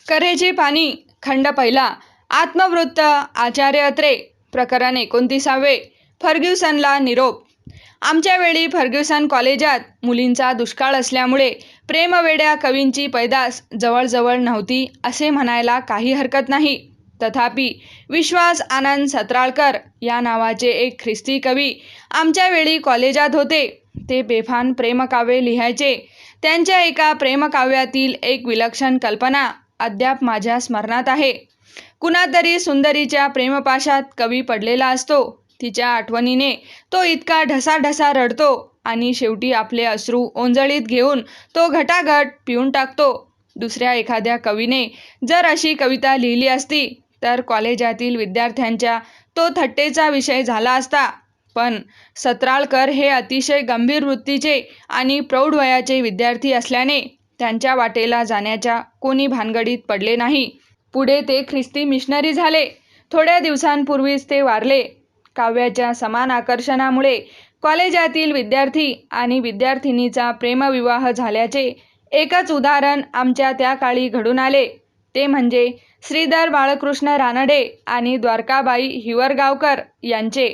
कऱ्हेचे पाणी खंड पहिला. आत्मवृत्त आचार्य अत्रे. प्रकरण 29. फर्ग्युसनला निरोप. आमच्या वेळी फर्ग्युसन कॉलेजात मुलींचा दुष्काळ असल्यामुळे प्रेमवेड्या कवींची पैदास जवळजवळ नव्हती असे म्हणायला काही हरकत नाही. तथापि विश्वास आनंद सत्राळकर या नावाचे एक ख्रिस्ती कवी आमच्या वेळी कॉलेजात होते. ते बेफान प्रेमकाव्ये लिहायचे. त्यांच्या एका प्रेमकाव्यातील एक विलक्षण कल्पना अद्याप माझ्या स्मरणात आहे. कुणातरी सुंदरीच्या प्रेमपाशात कवी पडलेला असतो. तिच्या आठवणीने तो इतका ढसाढसा रडतो आणि शेवटी आपले अश्रू ओंजळीत घेऊन तो घटाघट पिऊन टाकतो. दुसऱ्या एखाद्या कवीने जर अशी कविता लिहिली असती तर कॉलेजातील विद्यार्थ्यांच्या तो थट्टेचा विषय झाला असता. पण सत्राळकर हे अतिशय गंभीर वृत्तीचे आणि प्रौढ वयाचे विद्यार्थी असल्याने त्यांच्या वाटेला जाण्याच्या कोणी भानगडीत पडले नाही. पुढे ते ख्रिस्ती मिशनरी झाले. थोड्या दिवसांपूर्वीच ते वारले. काव्याच्या समान आकर्षणामुळे कॉलेजातील विद्यार्थी आणि विद्यार्थिनीचा प्रेमविवाह झाल्याचे एकच उदाहरण आमच्या त्या काळी घडून आले. ते म्हणजे श्रीधर बाळकृष्ण रानडे आणि द्वारकाबाई हिवरगावकर यांचे.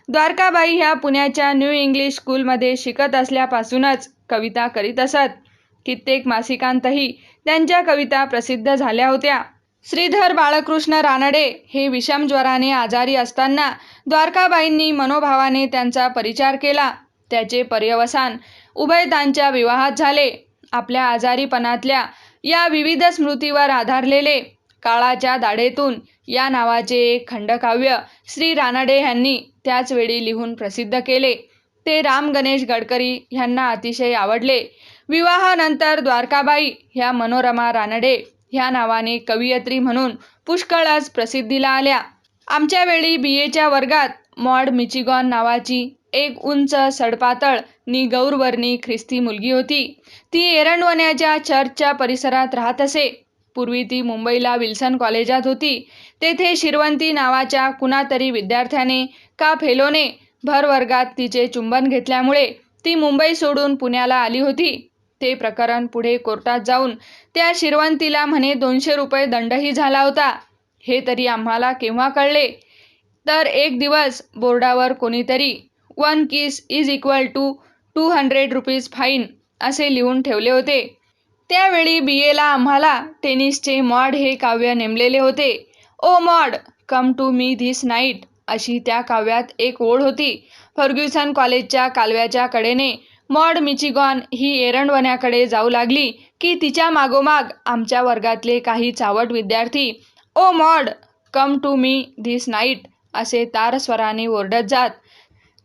द्वारकाबाई ह्या पुण्याच्या न्यू इंग्लिश स्कूलमध्ये शिकत असल्यापासूनच कविता करीत असत. कित्येक मासिकांतही त्यांच्या कविता प्रसिद्ध झाल्या होत्या. श्रीधर बाळकृष्ण रानडे हे विषम ज्वराने आजारी असताना द्वारकाबाईंनी मनोभावाने त्यांचा परिचार केला. त्याचे पर्यवसान उभयतांच्या विवाहात झाले. आपल्या आजारीपणातल्या या विविध स्मृतीवर आधारलेले काळाच्या दाढेतून या नावाचे एक खंडकाव्य श्री रानडे यांनी त्याच वेळी लिहून प्रसिद्ध केले. ते राम गणेश गडकरी यांना अतिशय आवडले. विवाहानंतर द्वारकाबाई ह्या मनोरमा रानडे ह्या नावाने कवयित्री म्हणून पुष्कळच प्रसिद्धीला आल्या. आमच्या वेळी BAच्या वर्गात मॉड मिचिगॉन नावाची एक उंच सडपातळ नि गौरवर्णी ख्रिस्ती मुलगी होती. ती एरंडवण्याच्या चर्चच्या परिसरात राहत असे. पूर्वी ती मुंबईला विल्सन कॉलेजात होती. तेथे शिरवंती नावाच्या कुणातरी विद्यार्थ्याने का फेलोने भर वर्गात तिचे चुंबन घेतल्यामुळे ती मुंबई सोडून पुण्याला आली होती. ते प्रकरण पुढे कोर्टात जाऊन त्या शिरवंतीला म्हणे 200 रुपये दंडही झाला होता. हे तरी आम्हाला केव्हा कळले तर एक दिवस बोर्डावर कोणीतरी 1 kiss is equal to 200 rupees fine असे लिहून ठेवले होते. त्यावेळी BAला आम्हाला टेनिसचे मॉड हे काव्य नेमलेले होते. Oh Maud come to me this night अशी त्या काव्यात एक ओळ होती. फर्ग्युसन कॉलेजच्या कालव्याच्या कडेने मॉड मिचिगॉन ही एरंडवण्याकडे जाऊ लागली की तिच्या मागोमाग आमच्या वर्गातले काही चावट विद्यार्थी oh Maud come to me this night असे तारस्वराने ओरडत जात.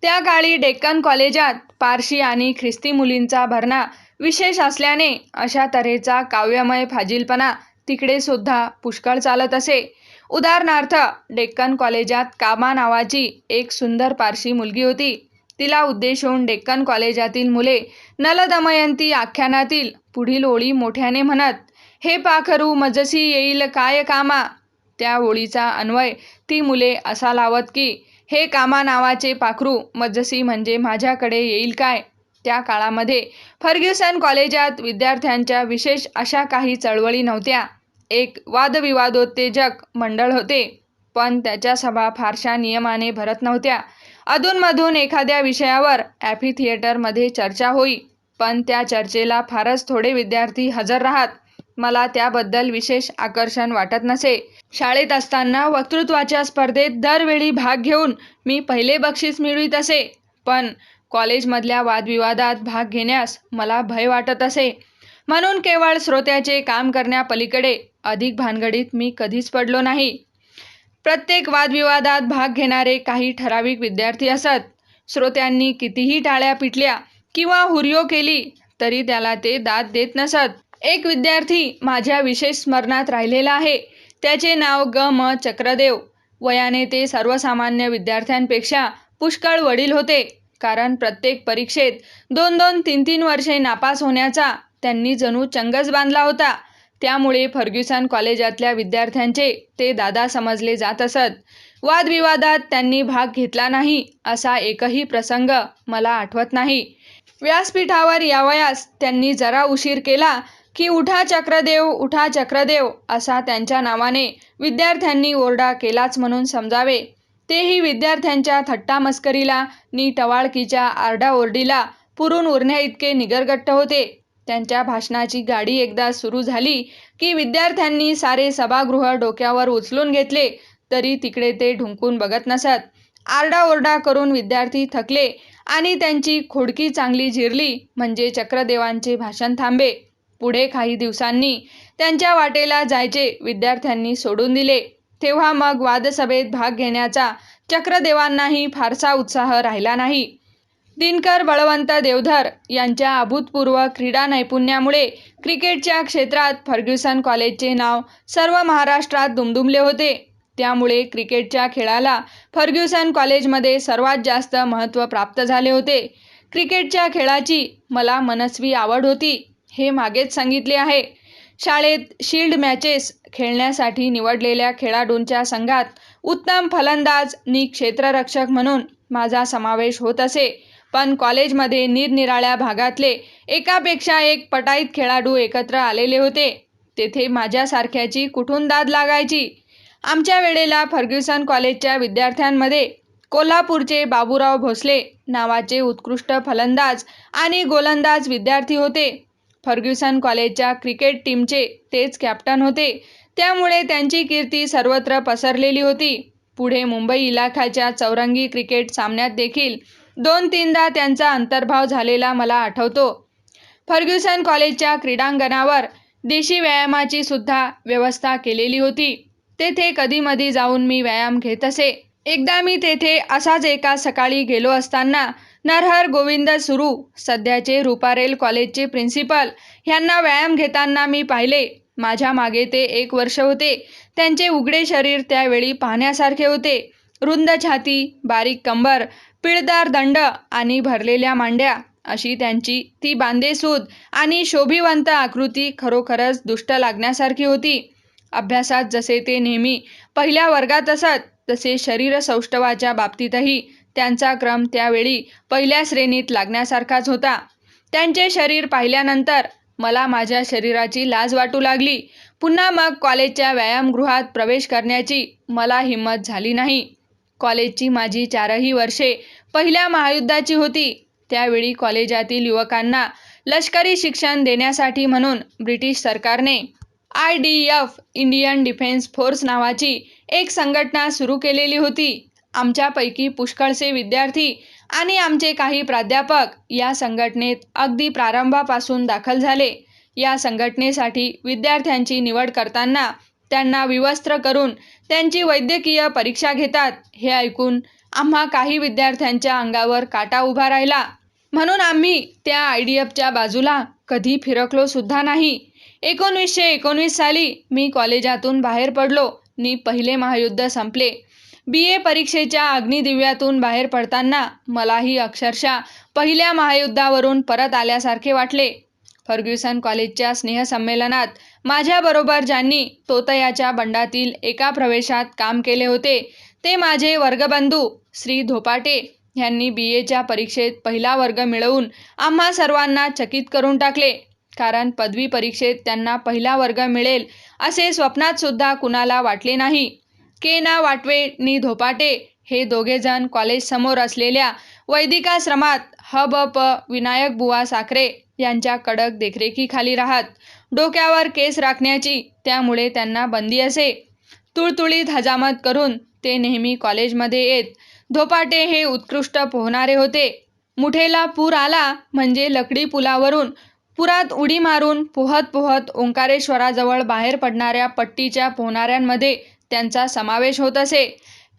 त्या काळी डेक्कन कॉलेजात पारशी आणि ख्रिस्ती मुलींचा भरणा विशेष असल्याने अशा तऱ्हेचा काव्यमय फाजीलपणा तिकडे सुद्धा पुष्कळ चालत असे. उदाहरणार्थ डेक्कन कॉलेजात कामा नावाची एक सुंदर पारशी मुलगी होती. तिला उद्देशून डेक्कन कॉलेजातील मुले नलदमयंती आख्यानातील पुढील ओळी मोठ्याने म्हणत, हे पाखरू मजसी येईल काय कामा. त्या ओळीचा अन्वय ती मुले असा लावत की हे कामा नावाचे पाखरू मजसी म्हणजे माझ्याकडे येईल काय. त्या काळामध्ये फर्ग्युसन कॉलेजात विद्यार्थ्यांच्या विशेष अशा काही चळवळी नव्हत्या. एक वादविवादोत्तेजक मंडळ होते, पण त्याच्या सभा फारशा नियमाने भरत नव्हत्या. अधूनमधून एखाद्या विषयावर ॲम्फीथिएटरमध्ये चर्चा होई, पण त्या चर्चेला फारच थोडे विद्यार्थी हजर राहत. मला त्याबद्दल विशेष आकर्षण वाटत नसे. शाळेत असताना वक्तृत्वाच्या स्पर्धेत दरवेळी भाग घेऊन मी पहिले बक्षीस मिळवीत असे, पण कॉलेजमधल्या वादविवादात भाग घेण्यास मला भय वाटत असे. म्हणून केवळ श्रोत्याचे काम करण्यापलीकडे अधिक भानगडीत मी कधीच पडलो नाही. प्रत्येक वादविवादात भाग घेणारे काही ठराविक विद्यार्थी असत. श्रोत्यांनी कितीही टाळ्या पिटल्या किंवा हुर्यो केली तरी त्याला ते दाद देत नसत. एक विद्यार्थी माझ्या विशेष स्मरणात राहिलेला आहे. त्याचे नाव G.M. चक्रदेव. वयाने ते सर्वसामान्य विद्यार्थ्यांपेक्षा पुष्कळ वडील होते. कारण प्रत्येक परीक्षेत 2-2, 3-3 वर्षे नापास होण्याचा त्यांनी जणू चंगच बांधला होता. त्यामुळे फर्ग्युसन कॉलेजातल्या विद्यार्थ्यांचे ते दादा समजले जात असत. वादविवादात त्यांनी भाग घेतला नाही असा एकही प्रसंग मला आठवत नाही. व्यासपीठावर यावयास त्यांनी जरा उशीर केला की उठा चक्रदेव, उठा चक्रदेव असा त्यांच्या नावाने विद्यार्थ्यांनी ओरडा केलाच म्हणून समजावे. तेही विद्यार्थ्यांच्या थट्टा मस्करीला नि टवाळकीच्या आरडाओरडीला पुरून उरण्याइतके निगरगट्ट होते. त्यांच्या भाषणाची गाडी एकदा सुरू झाली की विद्यार्थ्यांनी सारे सभागृह डोक्यावर उचलून घेतले तरी तिकडे ते ढुंकून बघत नसत. आरडाओरडा करून विद्यार्थी थकले आणि त्यांची खोडकी चांगली जिरली म्हणजे चक्रदेवांचे भाषण थांबे. पुढे काही दिवसांनी त्यांच्या वाटेला जायचे विद्यार्थ्यांनी सोडून दिले. तेव्हा मग वादसभेत भाग घेण्याचा चक्रदेवांनाही फारसा उत्साह राहिला नाही. दिनकर बळवंत देवधर यांच्या अभूतपूर्व क्रीडा नैपुण्यामुळे क्रिकेटच्या क्षेत्रात फर्ग्युसन कॉलेजचे नाव सर्व महाराष्ट्रात दुमदुमले होते. त्यामुळे क्रिकेटच्या खेळाला फर्ग्युसन कॉलेजमध्ये सर्वात जास्त महत्त्व प्राप्त झाले होते. क्रिकेटच्या खेळाची मला मनस्वी आवड होती हे मागेच सांगितले आहे. शाळेत शील्ड मॅचेस खेळण्यासाठी निवडलेल्या खेळाडूंच्या संघात उत्तम फलंदाज नि क्षेत्ररक्षक म्हणून माझा समावेश होत असे. पण कॉलेजमध्ये निरनिराळ्या भागातले एकापेक्षा एक पटाईत खेळाडू एकत्र आलेले होते. तेथे माझ्यासारख्याची कुठून दाद लागायची. आमच्या वेळेला फर्ग्युसन कॉलेजच्या विद्यार्थ्यांमध्ये कोल्हापूरचे बाबूराव भोसले नावाचे उत्कृष्ट फलंदाज आणि गोलंदाज विद्यार्थी होते. फर्ग्युसन कॉलेजच्या क्रिकेट टीमचे तेच कॅप्टन होते. त्यामुळे त्यांची कीर्ती सर्वत्र पसरलेली होती. पुढे मुंबई इलाख्याच्या चौरंगी क्रिकेट सामन्यात देखील 2-3दा त्यांचा अंतर्भाव झालेला मला आठवतो. फर्ग्युसन कॉलेजच्या क्रीडांगणावर देशी व्यायामाची सुद्धा व्यवस्था केलेली होती. तेथे कधीमधी जाऊन मी व्यायाम घेत असे. एकदा मी तेथे असाच एका सकाळी गेलो असताना नरहर गोविंद सुरू सध्याचे रुपारेल कॉलेजचे प्रिन्सिपल ह्यांना व्यायाम घेताना मी पाहिले. माझ्या मागे ते 1 वर्ष होते. त्यांचे उघडे शरीर त्यावेळी पाहण्यासारखे होते. रुंद छाती, बारीक कंबर, पिळदार दंड आणि भरलेल्या मांड्या अशी त्यांची ती बांधेसूद आणि शोभिवंत आकृती खरोखरच दुष्ट लागण्यासारखी होती. अभ्यासात जसे ते नेहमी पहिल्या वर्गात असत तसे शरीरसौष्ठवाच्या बाबतीतही त्यांचा क्रम त्यावेळी पहिल्या श्रेणीत लागण्यासारखाच होता. त्यांचे शरीर पाहिल्यानंतर मला माझ्या शरीराची लाज वाटू लागली. पुन्हा मग कॉलेजच्या व्यायामगृहात प्रवेश करण्याची मला हिंमत झाली नाही. कॉलेजची माझी 4ही वर्षे पहिल्या महायुद्धाची होती. त्यावेळी कॉलेजातील युवकांना लष्करी शिक्षण देण्यासाठी म्हणून ब्रिटिश सरकारने IDF इंडियन डिफेन्स फोर्स नावाची एक संघटना सुरू केलेली होती. आमच्यापैकी पुष्कळसे विद्यार्थी आणि आमचे काही प्राध्यापक या संघटनेत अगदी प्रारंभापासून दाखल झाले. या संघटनेसाठी विद्यार्थ्यांची निवड करताना त्यांना विवस्त्र करून त्यांची वैद्यकीय परीक्षा घेतात हे ऐकून आम्हा काही विद्यार्थ्यांच्या अंगावर काटा उभा राहिला. म्हणून आम्ही त्या IDFच्या बाजूला कधी फिरकलो सुद्धा नाही. 1919 साली मी कॉलेजातून बाहेर पडलो नि पहिले महायुद्ध संपले. BA परीक्षेच्या अग्निदिव्यातून बाहेर पडताना मलाही अक्षरशः पहिल्या महायुद्धावरून परत आल्यासारखे वाटले. फर्ग्युसन कॉलेजच्या स्नेहसंमेलनात माझ्याबरोबर ज्यांनी तोतयाच्या बंडातील एका प्रवेशात काम केले होते ते माझे वर्गबंधू श्री धोपाटे यांनी BAच्या परीक्षेत पहिला वर्ग मिळवून आम्हा सर्वांना चकित करून टाकले. कारण पदवी परीक्षेत त्यांना पहिला वर्ग मिळेल असे स्वप्नात सुद्धा कुणाला वाटले नाही. केना वाटवे नि धोपाटे हे दोघेजण कॉलेजसमोर असलेल्या वैदिकाश्रमात ह.ब.प. विनायक बुवा साखरे यांच्या कडक देखरेखीखाली राहत. डोक्यावर केस राखण्याची त्यामुळे त्यांना बंदी असे. तुळतुळीत हजामत करून ते नेहमी कॉलेजमध्ये येत. धोपाटे हे उत्कृष्ट पोहणारे होते. मुठेला पूर आला म्हणजे लकडी पुलावरून पुरात उडी मारून पोहत पोहत ओंकारेश्वराजवळ बाहेर पडणाऱ्या पट्टीच्या पोहणाऱ्यांमध्ये त्यांचा समावेश होत असे.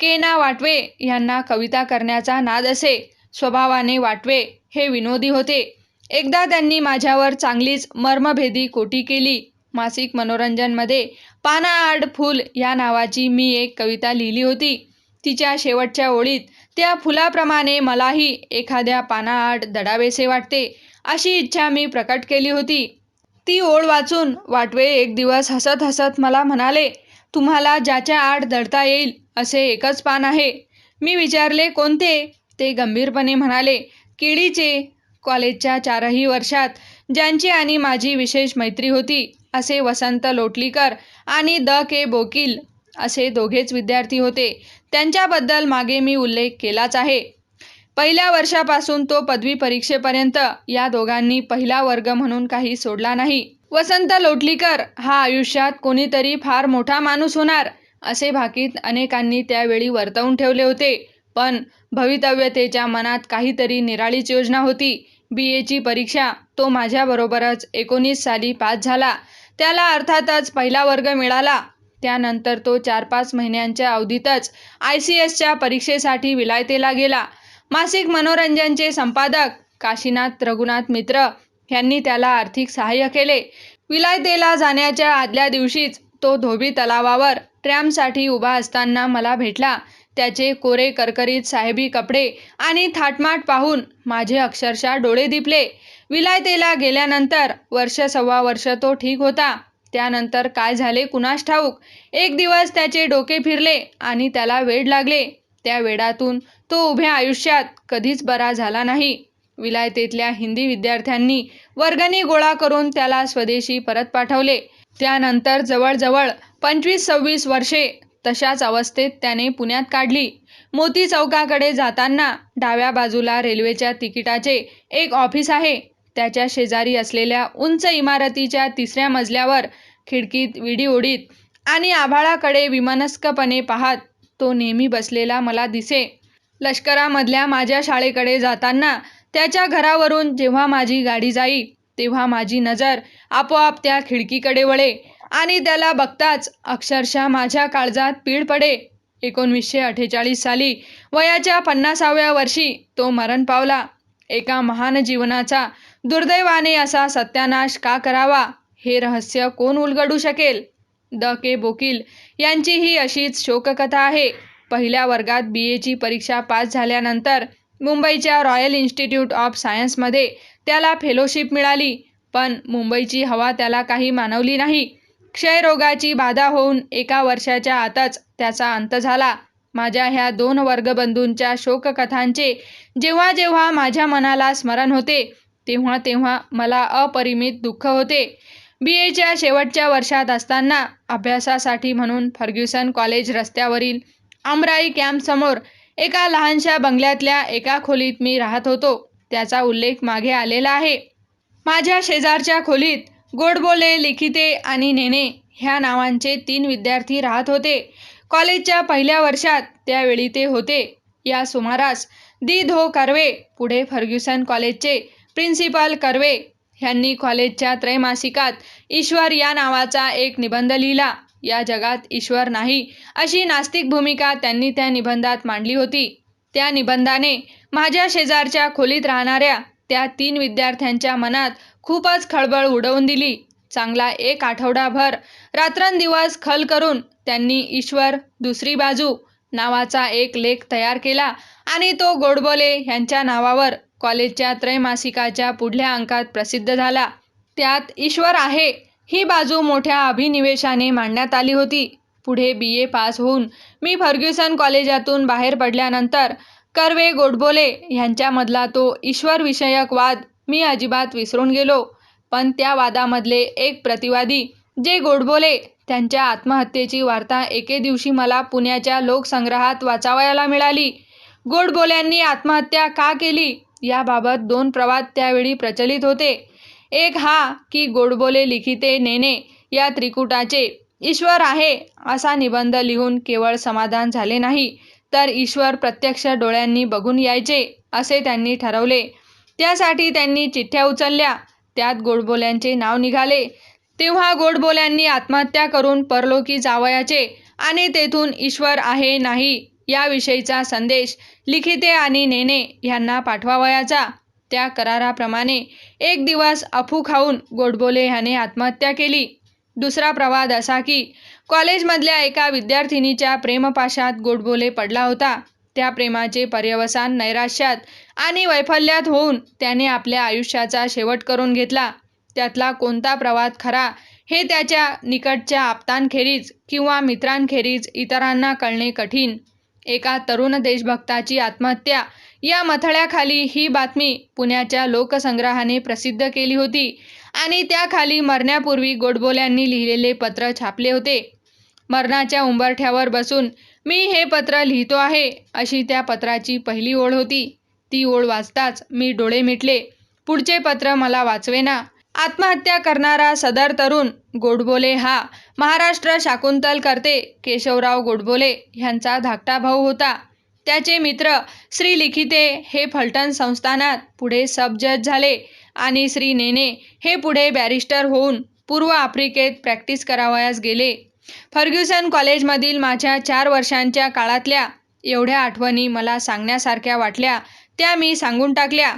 केना वाटवे यांना कविता करण्याचा नाद असे. स्वभावाने वाटवे हे विनोदी होते. एकदा त्यांनी माझ्यावर चांगलीच मर्मभेदी कोटी केली. मासिक मनोरंजनमध्ये पानाआड फूल या नावाची मी एक कविता लिहिली होती. तिच्या शेवटच्या ओळीत त्या फुलाप्रमाणे मलाही एखाद्या पानाआड दडावेसे वाटते अशी इच्छा मी प्रकट केली होती. ती ओळ वाचून वाटवे एक दिवस हसत हसत मला म्हणाले, तुम्हाला ज्याच्या आड दडता येईल असे एकच पान आहे. मी विचारले कोणते? ते गंभीरपणे म्हणाले, केळीचे. कॉलेजच्या 4ही वर्षात ज्यांची आणि माझी विशेष मैत्री होती असे वसंत लोटलीकर आणि के बोकील असे दोघेच विद्यार्थी होते. त्यांच्याबद्दल मागे मी उल्लेख केलाच आहे. पहिल्या वर्षापासून तो पदवी परीक्षेपर्यंत या दोघांनी पहिला वर्ग म्हणून काही सोडला नाही. वसंत लोटलीकर हा आयुष्यात कोणीतरी फार मोठा माणूस होणार असे भाकीत अनेकांनी त्यावेळी वर्तवून ठेवले होते. पण भवितव्यतेच्या मनात काहीतरी निराळीच योजना होती. BAची परीक्षा तो माझ्याबरोबरच 19 साली पास झाला. त्याला अर्थातच पहिला वर्ग मिळाला. त्यानंतर तो 4-5 महिन्यांच्या अवधीतच ICSच्या परीक्षेसाठी विलायतेला गेला. मासिक मनोरंजनचे संपादक काशीनाथ रघुनाथ मित्र यांनी त्याला आर्थिक सहाय्य केले. विलायतेला जाण्याच्या आदल्या दिवशीच तो धोबी तलावावर ट्रॅमसाठी उभा असताना मला भेटला. त्याचे कोरे करकरीत साहेबी कपडे आणि थाटमाट पाहून माझे अक्षरशः डोळे दिपले. विलायतेला गेल्यानंतर वर्ष-सव्वा वर्ष तो ठीक होता. त्यानंतर काय झाले कुणास ठाऊक. एक दिवस त्याचे डोके फिरले आणि त्याला वेड लागले. त्या वेडातून तो उभ्या आयुष्यात कधीच बरा झाला नाही. विलायतेतल्या हिंदी विद्यार्थ्यांनी वर्गणी गोळा करून त्याला स्वदेशी परत पाठवले. त्यानंतर जवळजवळ 25-26 वर्षे तशाच अवस्थेत त्याने पुण्यात काढली. मोती चौकाकडे जाताना डाव्या बाजूला रेल्वेच्या तिकिटाचे एक ऑफिस आहे. त्याच्या शेजारी असलेल्या उंच इमारतीच्या 3ऱ्या मजल्यावर खिडकीत विडी ओढीत आणि आभाळाकडे विमनस्कपणे पाहत तो नेहमी बसलेला मला दिसे. लष्करामधल्या माझ्या शाळेकडे जाताना त्याच्या घरावरून जेव्हा माझी गाडी जाई तेव्हा माझी नजर आपोआप त्या खिडकीकडे वळे आणि त्याला बघताच अक्षरशः माझ्या काळजात पीड पडे. 1948 साली वयाच्या 50व्या वर्षी तो मरण पावला. एका महान जीवनाचा दुर्दैवाने असा सत्यानाश का करावा हे रहस्य कोण उलगडू शकेल? के बोकील यांची ही अशीच शोककथा आहे. पहिल्या वर्गात BAची परीक्षा पास झाल्यानंतर मुंबईच्या रॉयल इन्स्टिट्यूट ऑफ सायन्समध्ये त्याला फेलोशिप मिळाली. पण मुंबईची हवा त्याला काही मानवली नाही. क्षयरोगाची बाधा होऊन 1 वर्षाच्या आतच त्याचा अंत झाला. माझ्या ह्या 2 वर्गबंधूंच्या शोककथांचे जेव्हा जेव्हा माझ्या मनाला स्मरण होते तेव्हा तेव्हा मला अपरिमित दुःख होते. BAच्या शेवटच्या वर्षात असताना अभ्यासासाठी म्हणून फर्ग्युसन कॉलेज रस्त्यावरील आमराई कॅम्पसमोर एका लहानशा बंगल्यातल्या एका खोलीत मी राहत होतो. त्याचा उल्लेख मागे आलेला आहे. माझ्या शेजारच्या खोलीत गोडबोले, लिखिते आणि नेने ह्या नावांचे 3 विद्यार्थी राहत होते. कॉलेजच्या पहिल्या वर्षात त्यावेळी ते होते. या सुमारास धो कर्वे, पुढे फर्ग्युसन कॉलेजचे प्रिन्सिपल कर्वे ह्यांनी कॉलेजच्या त्रैमासिकात ईश्वर या नावाचा एक निबंध लिहिला. या जगात ईश्वर नाही अशी नास्तिक भूमिका त्यांनी त्या निबंधात मांडली होती. त्या निबंधाने माझ्या शेजारच्या खोलीत राहणाऱ्या त्या 3 विद्यार्थ्यांच्या मनात खूपच खळबळ उडवून दिली. चांगला 1 आठवडाभर रात्रंदिवस खल करून त्यांनी ईश्वर दुसरी बाजू नावाचा एक लेख तयार केला आणि तो गोडबोले यांच्या नावावर कॉलेजच्या त्रैमासिकाच्या पुढल्या अंकात प्रसिद्ध झाला. त्यात ईश्वर आहे ही बाजू मोठ्या अभिनिवेशाने मांडण्यात आली होती. पुढे BA पास होऊन मी फर्ग्युसन कॉलेजातून बाहेर पडल्यानंतर कर्वे गोडबोले यांच्यामधला तो ईश्वरविषयक वाद मी अजिबात विसरून गेलो. पण त्या वादामधले एक प्रतिवादी जे गोडबोले त्यांच्या आत्महत्येची वार्ता एके दिवशी मला पुण्याच्या लोकसंग्रहात वाचावयाला मिळाली. गोडबोल्यांनी आत्महत्या का केली याबाबत 2 प्रवाद त्यावेळी प्रचलित होते. एक हा की गोडबोले, लिखिते, नेने या त्रिकुटाचे ईश्वर आहे असा निबंध लिहून केवळ समाधान झाले नाही तर ईश्वर प्रत्यक्ष डोळ्यांनी बघून यायचे असे त्यांनी ठरवले. त्यासाठी त्यांनी चिठ्ठ्या उचलल्या. त्यात गोडबोल्यांचे नाव निघाले. तेव्हा गोडबोल्यांनी आत्महत्या करून परलोकी जावयाचे आणि तेथून ईश्वर आहे नाही याविषयीचा संदेश लिखिते आणि नेने ह्यांना पाठवावयाचा. त्या कराराप्रमाणे एक दिवस अफू खाऊन गोडबोले ह्याने आत्महत्या केली. दुसरा प्रवाद असा की कॉलेजमधल्या एका विद्यार्थिनीच्या प्रेमपाशात गोडबोले पडला होता. त्या प्रेमाचे पर्यवसान नैराश्यात आणि वैफल्यात होऊन त्याने आपल्या आयुष्याचा शेवट करून घेतला. त्यातला कोणता प्रवाद खरा हे त्याच्या निकटच्या आप्तांखेरीज किंवा मित्रांखेरीज इतरांना कळणे कठीण. एका तरुण देशभक्ताची आत्महत्या या मथळ्याखाली ही बातमी पुण्याच्या लोकसंग्रहाने प्रसिद्ध केली होती आणि त्याखाली मरण्यापूर्वी गोडबोल्यांनी लिहिलेले पत्र छापले होते. मरणाच्या उंबरठ्यावर बसून मी हे पत्र लिहितो आहे अशी त्या पत्राची पहिली ओळ होती. ती ओळ वाचताच मी डोळे मिटले. पुढचे पत्र मला वाचवेना. आत्महत्या करणारा सदर तरुण गोडबोले हा महाराष्ट्र शाकुंतलकर्ते केशवराव गोडबोले ह्यांचा धाकटा भाऊ होता. त्याचे मित्र श्री लिखिते हे फलटण संस्थानात पुढे सब जज झाले आणि श्री नेने हे पुढे बॅरिस्टर होऊन पूर्व आफ्रिकेत प्रॅक्टिस करावयास गेले. फर्ग्युसन कॉलेजमधील माझ्या 4 वर्षांच्या काळातल्या एवढ्या आठवणी मला सांगण्यासारख्या वाटल्या त्या मी सांगून टाकल्या.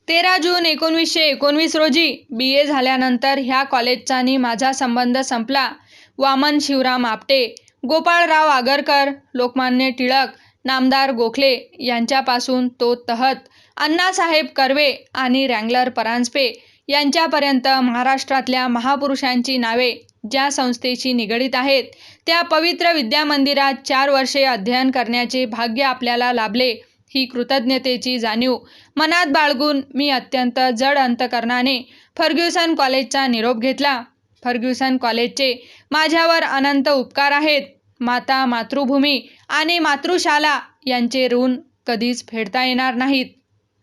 13 जून 1919 रोजी BA झाल्यानंतर ह्या कॉलेजचा नी माझा संबंध संपला. वामन शिवराम आपटे, गोपाळराव आगरकर, लोकमान्य टिळक, नामदार गोखले यांच्यापासून तो तहत अण्णासाहेब कर्वे आणि रँगलर परांजपे यांच्यापर्यंत महाराष्ट्रातल्या महापुरुषांची नावे ज्या संस्थेशी निगडीत आहेत त्या पवित्र विद्यामंदिरात 4 वर्षे अध्ययन करण्याचे भाग्य आपल्याला लाभले ही कृतज्ञतेची जाणीव मनात बाळगून मी अत्यंत जड अंतकरणाने फर्ग्युसन कॉलेजचा निरोप घेतला. फर्ग्युसन कॉलेजचे माझ्यावर अनंत उपकार आहेत. माता, मातृभूमी आणि मातृशाला यांचे ऋण कधीच फेडता येणार नाहीत.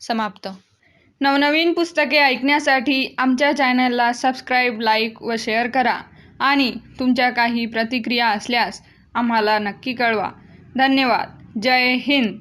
समाप्त. नवनवीन पुस्तके ऐकण्यासाठी आमच्या चॅनलला सबस्क्राईब, लाईक व शेअर करा आणि तुमच्या काही प्रतिक्रिया असल्यास आम्हाला नक्की कळवा. धन्यवाद. जय हिंद.